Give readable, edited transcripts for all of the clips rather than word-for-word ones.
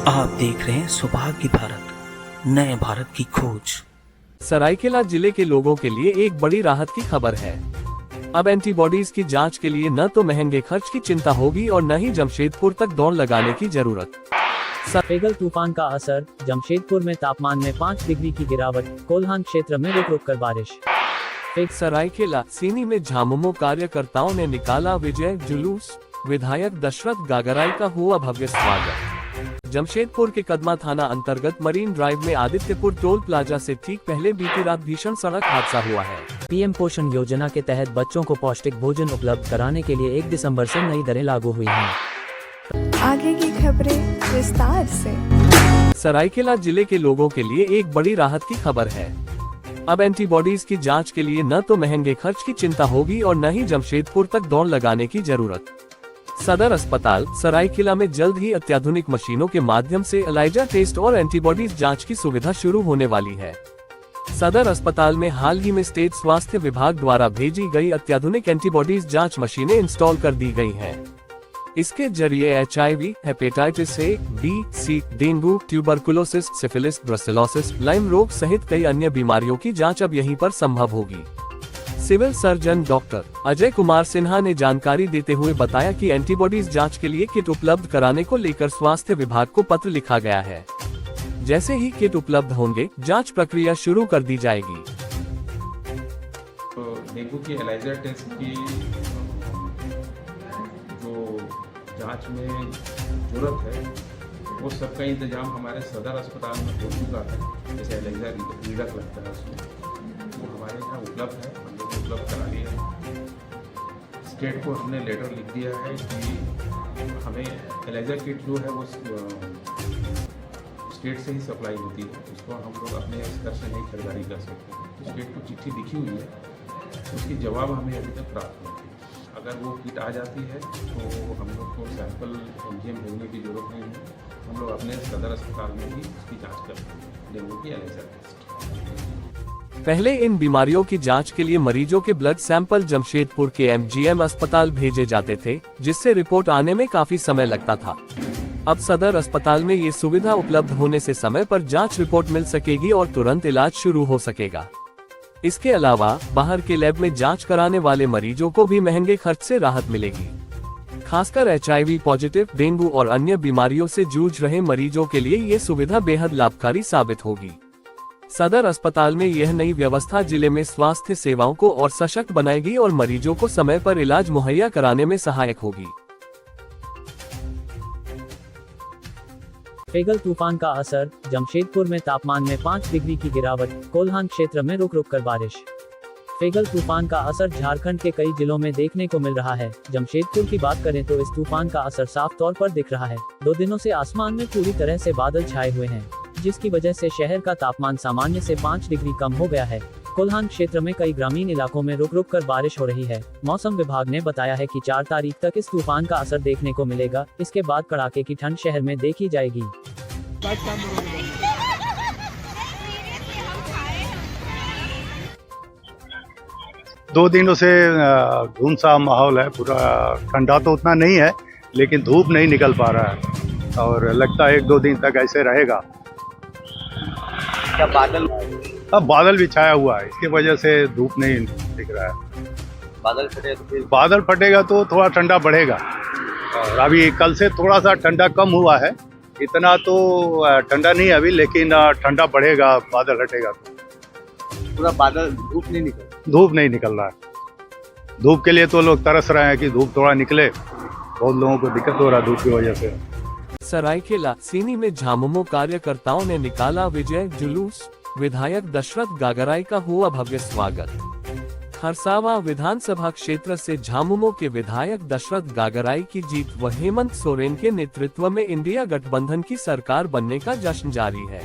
आप देख रहे हैं सौभाग्य भारत, नए भारत की खोज। सरायकेला जिले के लोगों के लिए एक बड़ी राहत की खबर है। अब एंटीबॉडीज की जांच के लिए न तो महंगे खर्च की चिंता होगी और न ही जमशेदपुर तक दौड़ लगाने की जरूरत। फेगल तूफान का असर, जमशेदपुर में तापमान में 5 डिग्री की गिरावट, कोल्हान क्षेत्र में रुक रुक कर बारिश। सरायकेला सीनी में झामुमो कार्यकर्ताओं ने निकाला विजय जुलूस, विधायक दशरथ गागराई का हुआ भव्य स्वागत। जमशेदपुर के कदमा थाना अंतर्गत मरीन ड्राइव में आदित्यपुर टोल प्लाजा से ठीक पहले बीती रात भीषण सड़क हादसा हुआ है। पीएम पोषण योजना के तहत बच्चों को पौष्टिक भोजन उपलब्ध कराने के लिए 1 दिसंबर से नई दरें लागू हुई हैं। आगे की खबरें विस्तार से। सरायकेला जिले के लोगों के लिए एक बड़ी राहत की खबर है। अब एंटीबॉडीज की जांच के लिए न तो महंगे खर्च की चिंता होगी और न ही जमशेदपुर तक दौड़ लगाने की जरूरत। सदर अस्पताल सरायकेला में जल्द ही अत्याधुनिक मशीनों के माध्यम से एलाइजा टेस्ट और एंटीबॉडीज जांच की सुविधा शुरू होने वाली है। सदर अस्पताल में हाल ही में स्टेट स्वास्थ्य विभाग द्वारा भेजी गई अत्याधुनिक एंटीबॉडीज जांच मशीनें इंस्टॉल कर दी गई हैं। इसके जरिए HIV, hepatitis A, B, C, dengue, tuberculosis, syphilis, brucellosis, lime रोग सहित कई अन्य बीमारियों की जांच अब यहीं पर संभव होगी। Civil surgeon doctor Ajay Kumar Sinha ने जानकारी देते हुए बताया कि एंटीबॉडीज जांच के लिए किट उपलब्ध कराने को लेकर स्वास्थ्य विभाग को पत्र लिखा गया है। जैसे ही किट उपलब्ध होंगे, जांच प्रक्रिया शुरू कर दी जाएगी। तो डेंगू की एलाइजा टेस्ट की जो जांच में जरूरत है, वो सबका इंतजाम हमारे सदर अस्पताल में हो चुका है। जैसे एलाइजा रीडक लगता है उसमें, वो हमारे यहाँ उपलब्ध है, हम लोग उपलब्ध करा लिए हैं। स्टेट को हमने लेटर लिख दिया है कि हमें एलाइजा किट जो है वो स्टेट से ही सप्लाई होती है, उसको हम लोग अपने स्तर से नहीं खरीदारी कर सकते। तो स्टेट को चिट्ठी लिखी हुई है, उसकी जवाब हमें अभी तक प्राप्त नहीं है। अगर वो किट आ जाती है तो हम लोग को सैंपल MGM भेजने की जरूरत नहीं है, हम लोग अपने सदर अस्पताल में ही उसकी जाँच करते हैं, डेंगू की एलाइजा टेस्ट। पहले इन बीमारियों की जांच के लिए मरीजों के ब्लड सैंपल जमशेदपुर के MGM अस्पताल भेजे जाते थे, जिससे रिपोर्ट आने में काफी समय लगता था। अब सदर अस्पताल में ये सुविधा उपलब्ध होने से समय पर जांच रिपोर्ट मिल सकेगी और तुरंत इलाज शुरू हो सकेगा। इसके अलावा बाहर के लैब में जांच कराने वाले मरीजों को भी महंगे खर्च से राहत मिलेगी। खासकर HIV पॉजिटिव, डेंगू और अन्य बीमारियों से जूझ रहे मरीजों के लिए ये सुविधा बेहद लाभकारी साबित होगी। सदर अस्पताल में यह नई व्यवस्था जिले में स्वास्थ्य सेवाओं को और सशक्त बनाएगी और मरीजों को समय पर इलाज मुहैया कराने में सहायक होगी। फेगल तूफान का असर, जमशेदपुर में तापमान में 5 डिग्री की गिरावट, कोल्हान क्षेत्र में रुक रुक कर बारिश। फेगल तूफान का असर झारखंड के कई जिलों में देखने को मिल रहा है। जमशेदपुर की बात करें तो इस तूफान का असर साफ तौर पर दिख रहा है। 2 दिनों से आसमान में पूरी तरह से बादल छाए हुए हैं, जिसकी वजह से शहर का तापमान सामान्य से 5 डिग्री कम हो गया है। कोल्हान क्षेत्र में कई ग्रामीण इलाकों में रुक रुक कर बारिश हो रही है। मौसम विभाग ने बताया है कि 4 तारीख तक इस तूफान का असर देखने को मिलेगा। इसके बाद कड़ाके की ठंड शहर में देखी जाएगी। 2 दिनों से धुंध-सा माहौल है, पूरा ठंडा तो उतना नहीं है, लेकिन धूप नहीं निकल पा रहा है और लगता है 1-2 दिन तक ऐसे रहेगा। क्या बादल? अब बादल भी छाया हुआ है, इसकी वजह से धूप नहीं दिख रहा है। बादल फटे तो फिर बादल फटेगा तो थोड़ा ठंडा बढ़ेगा और अभी कल से थोड़ा सा ठंडा कम हुआ है। इतना तो ठंडा नहीं अभी, लेकिन ठंडा बढ़ेगा, बादल हटेगा तो। पूरा बादल, धूप नहीं निकल रहा है। धूप के लिए तो लोग तरस रहे हैं कि धूप थोड़ा निकले, बहुत लोगों को दिक्कत हो रहा है धूप की वजह से। सरायकेला सीनी में झामुमो कार्यकर्ताओं ने निकाला विजय जुलूस, विधायक दशरथ गागराई का हुआ भव्य स्वागत। खरसावा विधानसभा क्षेत्र से झामुमो के विधायक दशरथ गागराई की जीत व हेमंत सोरेन के नेतृत्व में इंडिया गठबंधन की सरकार बनने का जश्न जारी है।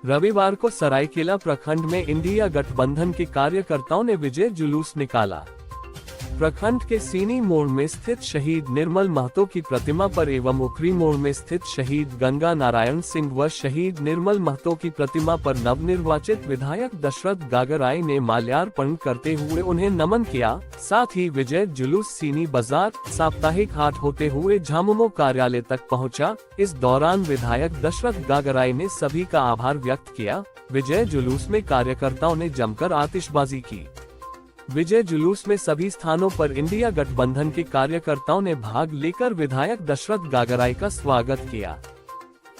रविवार को सरायकेला प्रखंड में इंडिया गठबंधन के कार्यकर्ताओं ने विजय जुलूस निकाला। प्रखंड के सीनी मोड़ में स्थित शहीद निर्मल महतो की प्रतिमा पर एवं उखरी मोड़ में स्थित शहीद गंगा नारायण सिंह व शहीद निर्मल महतो की प्रतिमा पर नवनिर्वाचित विधायक दशरथ गागराई ने माल्यार्पण करते हुए उन्हें नमन किया। साथ ही विजय जुलूस सीनी बाजार साप्ताहिक हाट होते हुए झामुमो कार्यालय तक पहुंचा। इस दौरान विधायक दशरथ गागराई ने सभी का आभार व्यक्त किया। विजय जुलूस में कार्यकर्ताओं ने जमकर आतिशबाजी की। विजय जुलूस में सभी स्थानों पर इंडिया गठबंधन के कार्यकर्ताओं ने भाग लेकर विधायक दशरथ गागराई का स्वागत किया।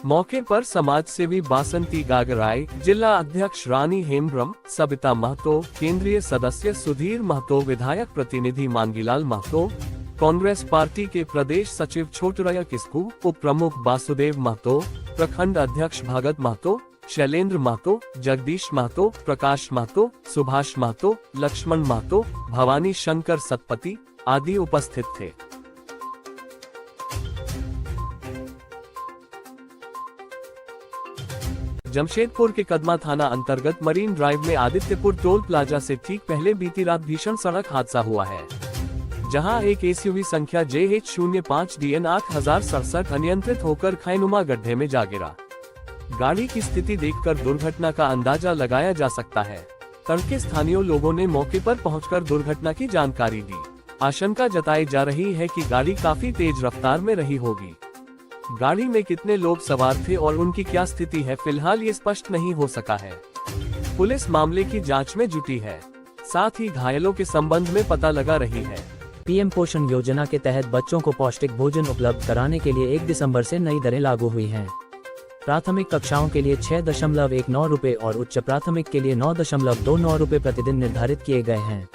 मौके पर समाज सेवी बासंती गागराई, जिला अध्यक्ष रानी हेम्ब्रम, सबिता महतो, केंद्रीय सदस्य सुधीर महतो, विधायक प्रतिनिधि मांगीलाल महतो, कांग्रेस पार्टी के प्रदेश सचिव छोटराया किस्कू, उप प्रमुख वासुदेव महतो, प्रखंड अध्यक्ष भगत महतो, शैलेंद्र महतो, जगदीश महतो, प्रकाश महतो, सुभाष महतो, लक्ष्मण महतो, भवानी शंकर सतपति आदि उपस्थित थे। जमशेदपुर के कदमा थाना अंतर्गत मरीन ड्राइव में आदित्यपुर टोल प्लाजा से ठीक पहले बीती रात भीषण सड़क हादसा हुआ है, जहां एक एसयूवी संख्या JH05DN 8067 अनियंत्रित होकर खैनुमा गड्ढे में जा गिरा। गाड़ी की स्थिति देखकर दुर्घटना का अंदाजा लगाया जा सकता है। तड़के स्थानीय लोगों ने मौके पर पहुंचकर दुर्घटना की जानकारी दी। आशंका जताई जा रही है कि गाड़ी काफी तेज रफ्तार में रही होगी। गाड़ी में कितने लोग सवार थे और उनकी क्या स्थिति है, फिलहाल ये स्पष्ट नहीं हो सका है। पुलिस मामले की जांच में जुटी है, साथ ही घायलों के संबंध में पता लगा रही है। पीएम पोषण योजना के तहत बच्चों को पौष्टिक भोजन उपलब्ध कराने के लिए 1 दिसंबर से नई दरें लागू हुई हैं। प्राथमिक कक्षाओं के लिए 6.19 रुपए और उच्च प्राथमिक के लिए 9.29 रुपए प्रतिदिन निर्धारित किए गए हैं।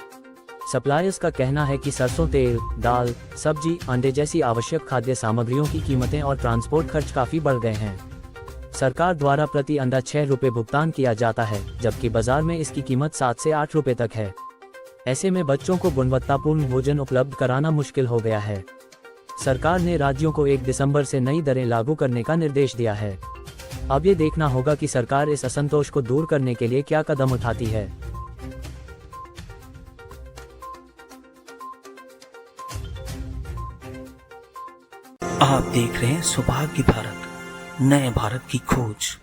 सप्लायर्स का कहना है कि सरसों तेल, दाल, सब्जी, अंडे जैसी आवश्यक खाद्य सामग्रियों की कीमतें और ट्रांसपोर्ट खर्च काफी बढ़ गए हैं। सरकार द्वारा प्रति अंडा 6 रुपए भुगतान किया जाता है, जबकि बाजार में इसकी कीमत 7 से 8 रुपए तक है। ऐसे में बच्चों को गुणवत्तापूर्ण भोजन उपलब्ध कराना मुश्किल हो गया है। सरकार ने राज्यों को 1 दिसंबर से नई दरें लागू करने का निर्देश दिया है। अब ये देखना होगा कि सरकार इस असंतोष को दूर करने के लिए क्या कदम उठाती है। आप देख रहे हैं सौभाग्य भारत, नए भारत की खोज।